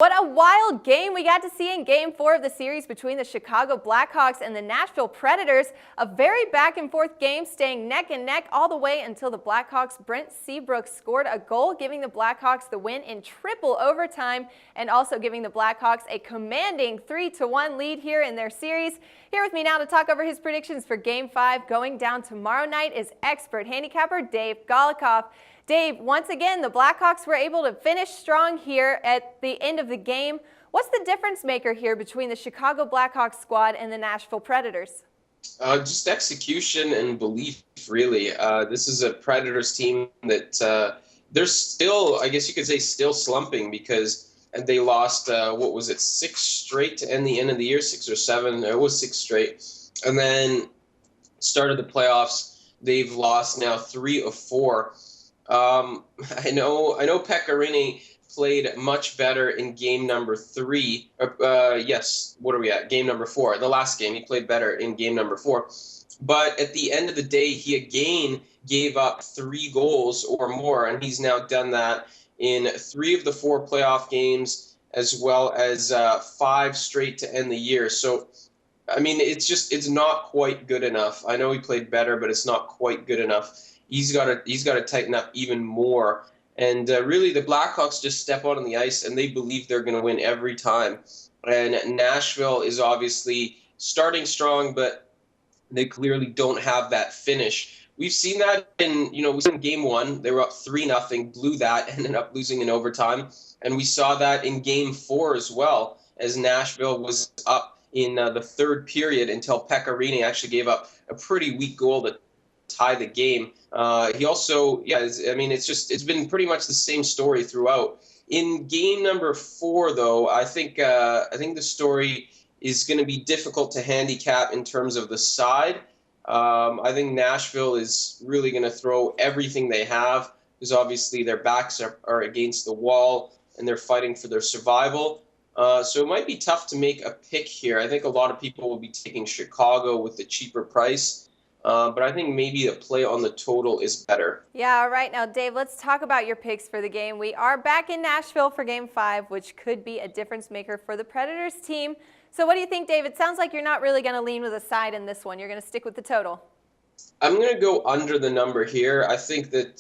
What a wild game we got to see in Game 4 of the series between the Chicago Blackhawks and the Nashville Predators. A very back-and-forth game, staying neck and neck all the way until the Blackhawks' Brent Seabrook scored a goal, giving the Blackhawks the win in triple overtime and also giving the Blackhawks a commanding 3-1 lead here in their series. Here with me now to talk over his predictions for Game 5 going down tomorrow night is expert handicapper Dave Golikoff. Dave, once again, the Blackhawks were able to finish strong here at the end of the game. What's the difference maker here between the Chicago Blackhawks squad and the Nashville Predators? Just execution and belief, really. This is a Predators team that they're still, I guess you could say, still slumping because they lost, what was it, 6 straight to end the of the year, 6 or 7. It was 6 straight. And then started the playoffs. They've lost now 3 of 4. I know Pekka Rinne played much better in game number 3. Yes, what are we at? Game number 4. The last game, he played better in game number 4. But at the end of the day, he again gave up 3 goals or more, and he's now done that in 3 of the 4 playoff games, as well as 5 straight to end the year. So, I mean, it's not quite good enough. I know he played better, but it's not quite good enough. He's got to tighten up even more. And really, the Blackhawks just step out on the ice, and they believe they're going to win every time. And Nashville is obviously starting strong, but they clearly don't have that finish. We've seen that in Game 1. They were up 3-0, blew that, ended up losing in overtime. And we saw that in Game 4 as well, as Nashville was up in the 3rd period until Pekka Rinne actually gave up a pretty weak goal to tie the game. He also, it's been pretty much the same story throughout. In game number 4, though, I think the story is going to be difficult to handicap in terms of the side. I think Nashville is really going to throw everything they have because obviously their backs are against the wall and they're fighting for their survival. So it might be tough to make a pick here. I think a lot of people will be taking Chicago with the cheaper price. But I think maybe a play on the total is better. Yeah, all right. Now, Dave, let's talk about your picks for the game. We are back in Nashville for Game 5, which could be a difference maker for the Predators team. So what do you think, Dave? It sounds like you're not really going to lean with a side in this one. You're going to stick with the total. I'm going to go under the number here. I think that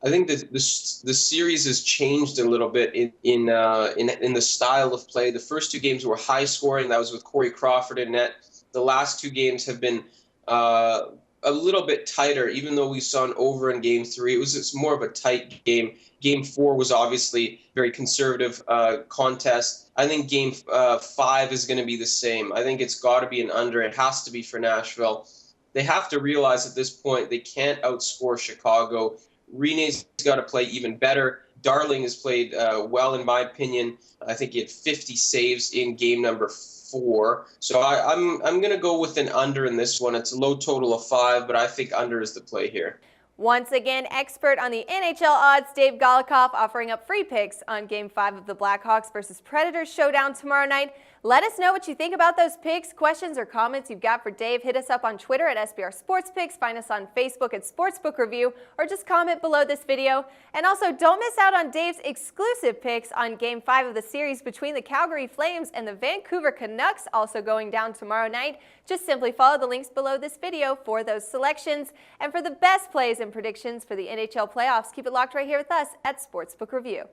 the series has changed a little bit in the style of play. The first 2 games were high scoring. That was with Corey Crawford in net. The last 2 games have been a little bit tighter, even though we saw an over in Game 3. It's more of a tight game. Game 4 was obviously very conservative contest. I think Game 5 is going to be the same. I think it's got to be an under. It has to be for Nashville. They have to realize at this point they can't outscore Chicago. Rinne's got to play even better. Darling has played well, in my opinion. I think he had 50 saves in game number 4. So I'm going to go with an under in this one. It's a low total of 5, but I think under is the play here. Once again, expert on the NHL odds, Dave Golikoff, offering up free picks on Game 5 of the Blackhawks versus Predators showdown tomorrow night. Let us know what you think about those picks, questions, or comments you've got for Dave. Hit us up on Twitter at SBR Sports Picks, find us on Facebook at Sportsbook Review, or just comment below this video. And also, don't miss out on Dave's exclusive picks on Game 5 of the series between the Calgary Flames and the Vancouver Canucks, also going down tomorrow night. Just simply follow the links below this video for those selections. And for the best plays and predictions for the NHL playoffs, keep it locked right here with us at Sportsbook Review.